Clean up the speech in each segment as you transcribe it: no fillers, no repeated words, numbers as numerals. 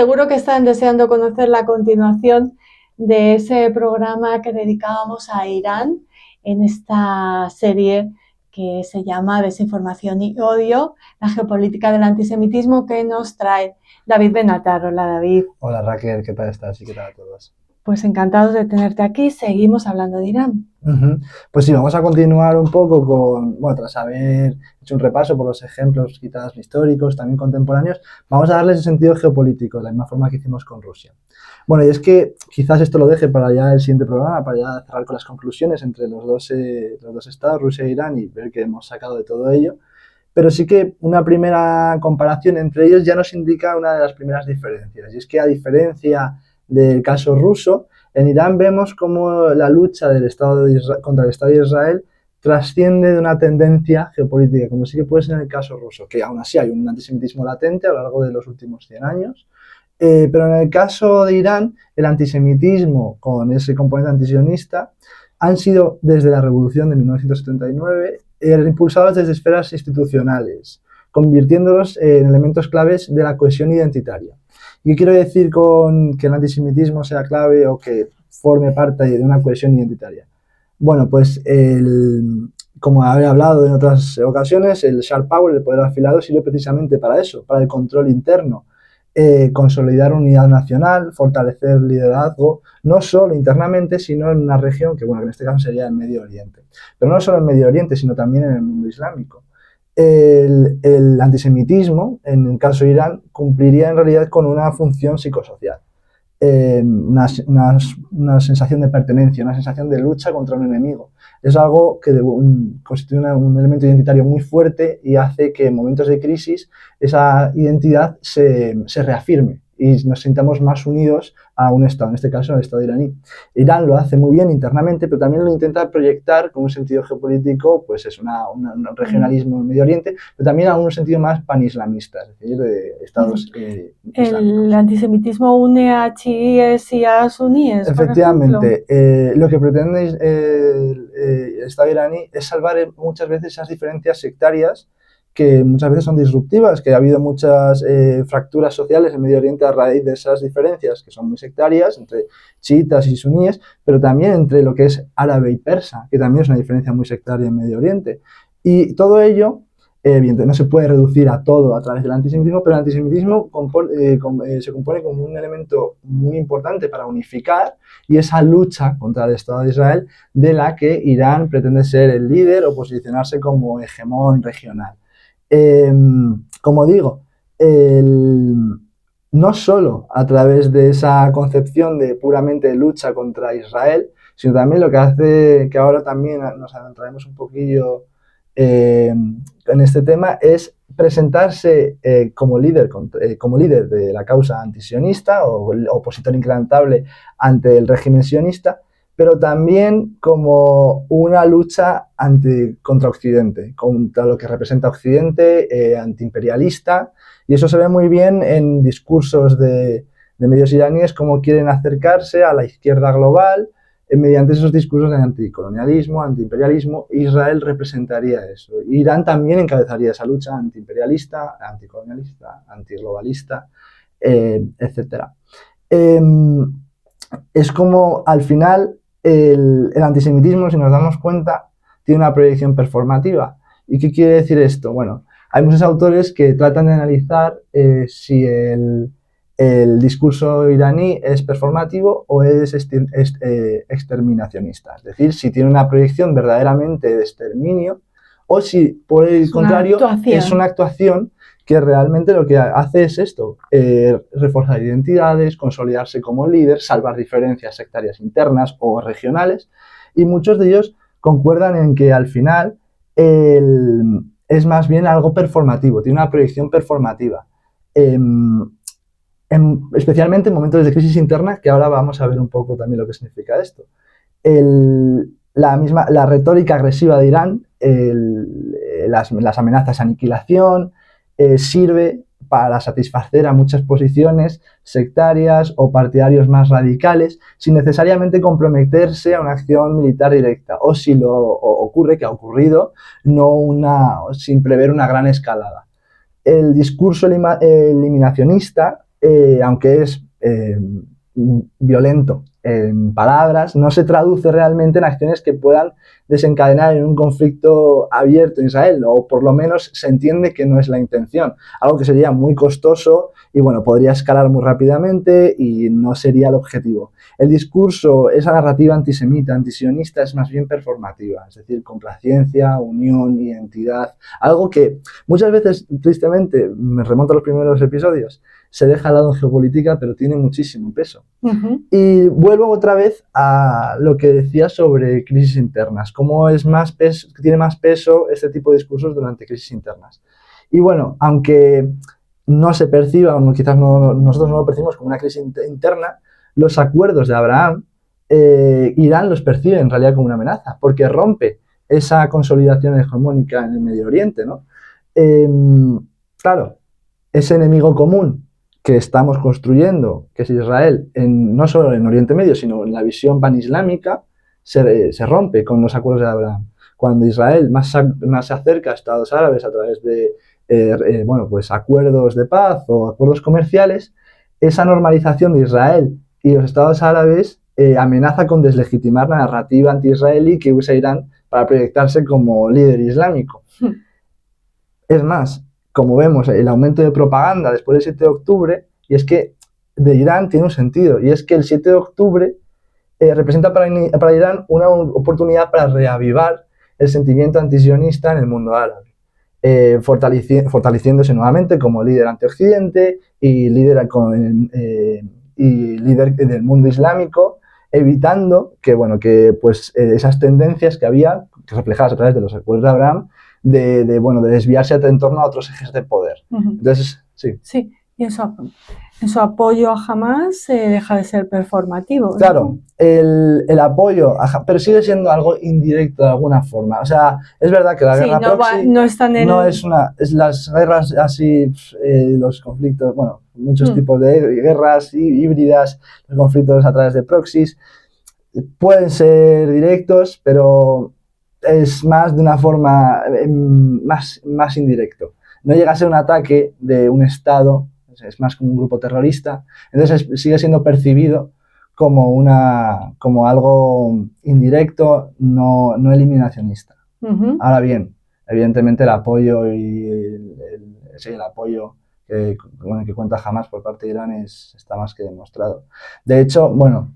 Seguro que están deseando conocer la continuación de ese programa que dedicábamos a Irán en esta serie que se llama Desinformación y Odio, la geopolítica del antisemitismo, que nos trae David Benatar. Hola, David. Hola, Raquel, ¿qué tal estás? ¿Y qué tal a todos? Pues encantados de tenerte aquí. Seguimos hablando de Irán. Pues sí, vamos a continuar un poco con, tras haber hecho un repaso por los ejemplos quizás históricos, también contemporáneos, vamos a darles el sentido geopolítico, de la misma forma que hicimos con Rusia. Bueno, y es que quizás esto lo deje para ya el siguiente programa, para ya cerrar con las conclusiones entre los dos estados, Rusia e Irán, y ver qué hemos sacado de todo ello. Pero sí que una primera comparación entre ellos ya nos indica una de las primeras diferencias, y es que a diferencia del caso ruso, en Irán vemos cómo la lucha del Estado contra el Estado de Israel trasciende de una tendencia geopolítica, como sí que puede ser en el caso ruso, que aún así hay un antisemitismo latente a lo largo de los últimos 100 años, pero en el caso de Irán, el antisemitismo con ese componente antisionista han sido desde la revolución de 1979 impulsados desde esferas institucionales, convirtiéndolos en elementos claves de la cohesión identitaria. ¿Qué quiero decir con que el antisemitismo sea clave o que forme parte de una cohesión identitaria? Bueno, pues como había hablado en otras ocasiones, el sharp power, el poder afilado, sirve precisamente para eso, para el control interno, consolidar unidad nacional, fortalecer liderazgo, no solo internamente, sino en una región que, bueno, en este caso sería el Medio Oriente. Pero no solo en Medio Oriente, sino también en el mundo islámico. El antisemitismo, en el caso de Irán, cumpliría en realidad con una función psicosocial. Una sensación de pertenencia, una sensación de lucha contra un enemigo. Es algo que constituye un elemento identitario muy fuerte y hace que en momentos de crisis esa identidad se reafirme y nos sintamos más unidos a un Estado, en este caso al Estado iraní. Irán lo hace muy bien internamente, pero también lo intenta proyectar con un sentido geopolítico, pues es un regionalismo en Medio Oriente, pero también a un sentido más panislamista, es decir, de estados islámicos. ¿El antisemitismo une a chiíes y a suníes, Efectivamente, lo que pretende el Estado iraní es salvar muchas veces esas diferencias sectarias que muchas veces son disruptivas, que ha habido muchas fracturas sociales en Medio Oriente a raíz de esas diferencias que son muy sectarias entre chiitas y suníes, pero también entre lo que es árabe y persa, que también es una diferencia muy sectaria en Medio Oriente. Y todo ello, evidentemente, no se puede reducir a todo a través del antisemitismo, pero el antisemitismo se compone como un elemento muy importante para unificar y esa lucha contra el Estado de Israel de la que Irán pretende ser el líder o posicionarse como hegemón regional. Como digo, no solo a través de esa concepción de puramente lucha contra Israel, sino también lo que hace que ahora también nos adentraremos un poquillo en este tema es presentarse como líder de la causa antisionista o opositor inquebrantable ante el régimen sionista, pero también como una lucha contra Occidente, contra lo que representa Occidente, antiimperialista, y eso se ve muy bien en discursos de medios iraníes, cómo quieren acercarse a la izquierda global mediante esos discursos de anticolonialismo, antiimperialismo. Israel representaría eso. Irán también encabezaría esa lucha antiimperialista, anticolonialista, antiglobalista, etc. Es como al final el antisemitismo, si nos damos cuenta, tiene una proyección performativa. ¿Y qué quiere decir esto? Bueno, hay muchos autores que tratan de analizar si el discurso iraní es performativo o es exterminacionista. Es decir, si tiene una proyección verdaderamente de exterminio o si, por el contrario, es una actuación que realmente lo que hace es esto, reforzar identidades, consolidarse como líder, salvar diferencias sectarias internas o regionales, y muchos de ellos concuerdan en que al final es más bien algo performativo, tiene una proyección performativa. Especialmente en momentos de crisis interna, que ahora vamos a ver un poco también lo que significa esto. La retórica agresiva de Irán, las amenazas a aniquilación, sirve para satisfacer a muchas posiciones sectarias o partidarios más radicales sin necesariamente comprometerse a una acción militar directa, o si lo ocurre, que ha ocurrido, sin prever una gran escalada. El discurso eliminacionista aunque es violento en palabras, no se traduce realmente en acciones que puedan desencadenar en un conflicto abierto en Israel, o por lo menos se entiende que no es la intención, algo que sería muy costoso y bueno, podría escalar muy rápidamente y no sería el objetivo. El discurso, esa narrativa antisemita, antisionista, es más bien performativa, es decir, complacencia, unión, identidad, algo que muchas veces, tristemente, me remonto a los primeros episodios, se deja al lado en geopolítica, pero tiene muchísimo peso. Y vuelvo otra vez a lo que decía sobre crisis internas, cómo es más peso, tiene más peso este tipo de discursos durante crisis internas. Y bueno, aunque no se perciba, o quizás nosotros no lo percibimos como una crisis interna, los acuerdos de Abraham, Irán los percibe en realidad como una amenaza, porque rompe esa consolidación hegemónica en el Medio Oriente, ¿no? Claro, ese enemigo común que estamos construyendo, que es Israel, no solo en Oriente Medio, sino en la visión panislámica, se rompe con los acuerdos de Abraham. Cuando Israel más se acerca a Estados árabes a través de bueno, pues acuerdos de paz o acuerdos comerciales, esa normalización de Israel y los Estados árabes amenaza con deslegitimar la narrativa anti-israelí que usa Irán para proyectarse como líder islámico. Es más, como vemos, el aumento de propaganda después del 7 de octubre, y es que de Irán tiene un sentido, y es que el 7 de octubre representa para Irán una oportunidad para reavivar el sentimiento antisionista en el mundo árabe, fortaleciéndose nuevamente como líder ante Occidente y líder del mundo islámico, evitando que, bueno, que pues, esas tendencias que había, que reflejadas a través de los acuerdos de Abraham, de desviarse en torno a otros ejes de poder. Entonces, sí. Sí, y en su apoyo a Hamas deja de ser performativo. Claro, ¿no? el apoyo, pero sigue siendo algo indirecto de alguna forma. O sea, es verdad que la guerra proxy no es las guerras así, los conflictos, bueno, muchos tipos de guerras híbridas, los conflictos a través de proxies, pueden ser directos, pero es más de una forma más indirecto. No llega a ser un ataque de un Estado, es más como un grupo terrorista, entonces sigue siendo percibido como algo indirecto, no eliminacionista. Ahora bien, evidentemente el apoyo el apoyo con el que cuenta Hamas por parte de Irán está más que demostrado. De hecho, bueno,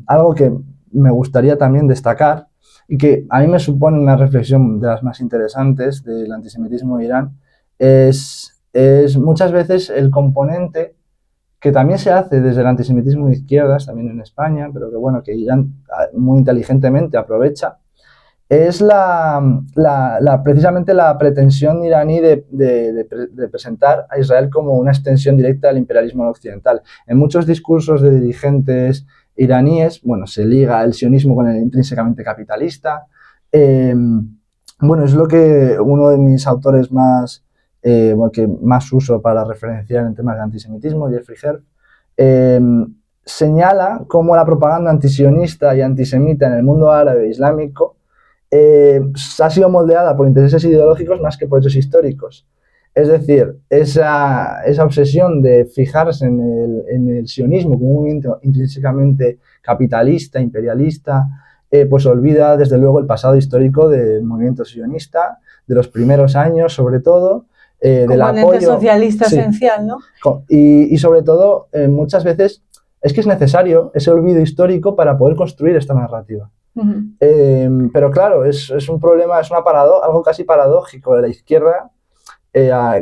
algo que me gustaría también destacar y que a mí me supone una reflexión de las más interesantes del antisemitismo de Irán es muchas veces el componente que también se hace desde el antisemitismo de izquierdas, también en España, pero que bueno, que Irán muy inteligentemente aprovecha, es precisamente la pretensión iraní de presentar a Israel como una extensión directa del imperialismo occidental. En muchos discursos de dirigentes iraníes, bueno, se liga el sionismo con el intrínsecamente capitalista. Bueno, es lo que uno de mis autores que más uso para referenciar en temas de antisemitismo, Jeffrey Herf, señala cómo la propaganda antisionista y antisemita en el mundo árabe e islámico ha sido moldeada por intereses ideológicos más que por hechos históricos. Es decir, esa obsesión de fijarse en el sionismo como un movimiento intrínsecamente capitalista, imperialista, pues olvida desde luego el pasado histórico del movimiento sionista, de los primeros años sobre todo, del apoyo socialista esencial, ¿no? Y sobre todo, muchas veces es que es necesario ese olvido histórico para poder construir esta narrativa. Pero claro, es un problema, es algo casi paradójico. La izquierda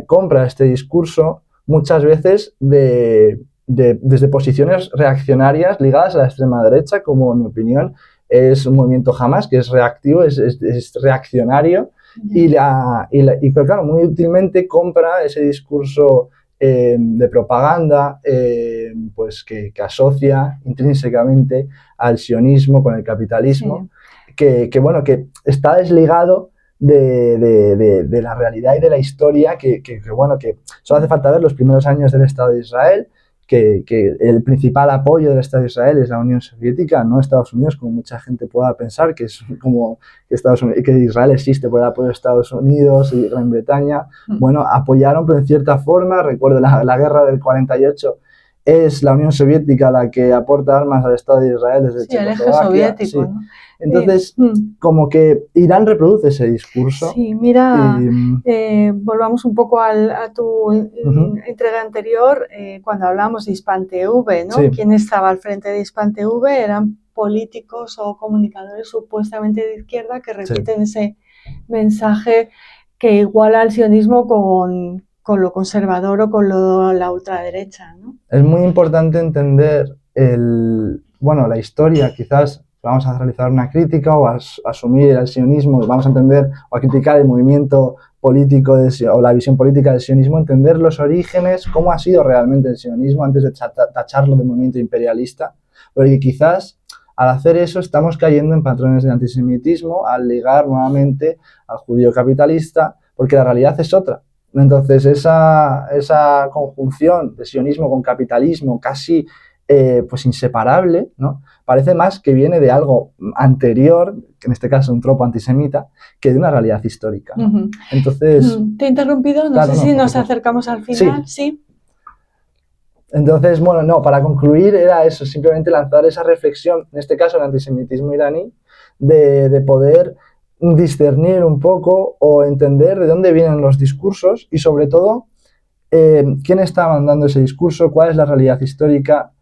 compra este discurso muchas veces desde posiciones reaccionarias ligadas a la extrema derecha, como en mi opinión es un movimiento Hamas, que es reactivo, es reaccionario, pero claro, muy útilmente compra ese discurso de propaganda pues que asocia intrínsecamente al sionismo con el capitalismo, que está desligado de la realidad y de la historia, que solo hace falta ver los primeros años del Estado de Israel, que el principal apoyo del Estado de Israel es la Unión Soviética, no Estados Unidos, como mucha gente pueda pensar, que es como que Israel existe por el apoyo de Estados Unidos y Gran Bretaña. Bueno, apoyaron, pero en cierta forma, recuerdo la guerra del 48, es la Unión Soviética la que aporta armas al Estado de Israel desde Checoslovaquia. El eje soviético, ¿no? Entonces, como que Irán reproduce ese discurso. Sí, mira, volvamos un poco a tu entrega anterior, cuando hablamos de Hispan TV, ¿no? Sí. ¿Quién estaba al frente de Hispan TV? Eran políticos o comunicadores supuestamente de izquierda que repiten ese mensaje que iguala al sionismo con lo conservador o con la ultraderecha, ¿no? Es muy importante entender la historia, quizás vamos a realizar una crítica o a asumir el sionismo, vamos a entender o a criticar el movimiento político o la visión política del sionismo, entender los orígenes, cómo ha sido realmente el sionismo antes de tacharlo de movimiento imperialista, porque quizás al hacer eso estamos cayendo en patrones de antisemitismo al ligar nuevamente al judío capitalista, porque la realidad es otra. Entonces esa conjunción de sionismo con capitalismo casi pues inseparable, ¿no? Parece más que viene de algo anterior, que en este caso un tropo antisemita, que de una realidad histórica, ¿no? Entonces... Te he interrumpido, no sé si nos acercamos al final. Sí. Entonces, para concluir era eso, simplemente lanzar esa reflexión, en este caso el antisemitismo iraní, de poder discernir un poco o entender de dónde vienen los discursos y sobre todo quién está mandando ese discurso, cuál es la realidad histórica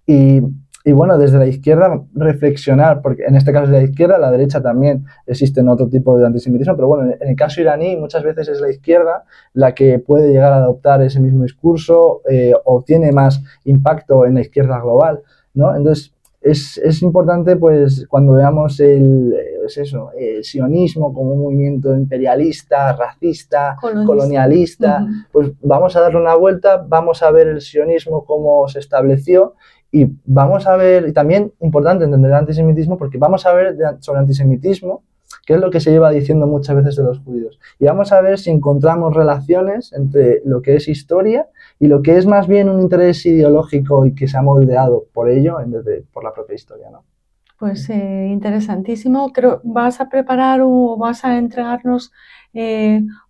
y desde la izquierda reflexionar, porque en este caso es la izquierda, la derecha también existen otro tipo de antisemitismo, pero en el caso iraní muchas veces es la izquierda la que puede llegar a adoptar ese mismo discurso o tiene más impacto en la izquierda global, ¿no? Entonces es importante, pues, cuando veamos el sionismo como un movimiento imperialista, racista, colonialista, pues vamos a darle una vuelta, vamos a ver el sionismo cómo se estableció y vamos a ver, y también importante entender el antisemitismo porque vamos a ver sobre antisemitismo qué es lo que se lleva diciendo muchas veces de los judíos. Y vamos a ver si encontramos relaciones entre lo que es historia y lo que es más bien un interés ideológico y que se ha moldeado por ello en vez de por la propia historia, ¿no? Pues interesantísimo. Creo, ¿vas a preparar o vas a entregarnos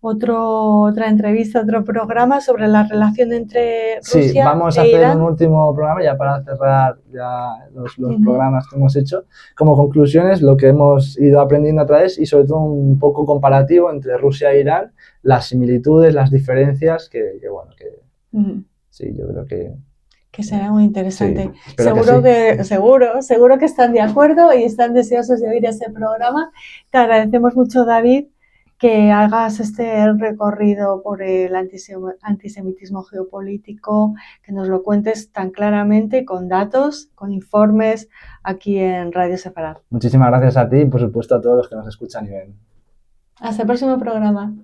otra entrevista, otro programa sobre la relación entre Rusia Sí, vamos a hacer un último programa ya para cerrar ya los programas que hemos hecho. Como conclusiones, lo que hemos ido aprendiendo a través y sobre todo un poco comparativo entre Rusia e Irán, las similitudes, las diferencias, sí, yo creo que será muy interesante. Sí, seguro que están de acuerdo y están deseosos de oír ese programa. Te agradecemos mucho, David, que hagas este recorrido por el antisemitismo geopolítico, que nos lo cuentes tan claramente, con datos, con informes, aquí en Radio Sefarad. Muchísimas gracias a ti y, por supuesto, a todos los que nos escuchan y ven. Hasta el próximo programa.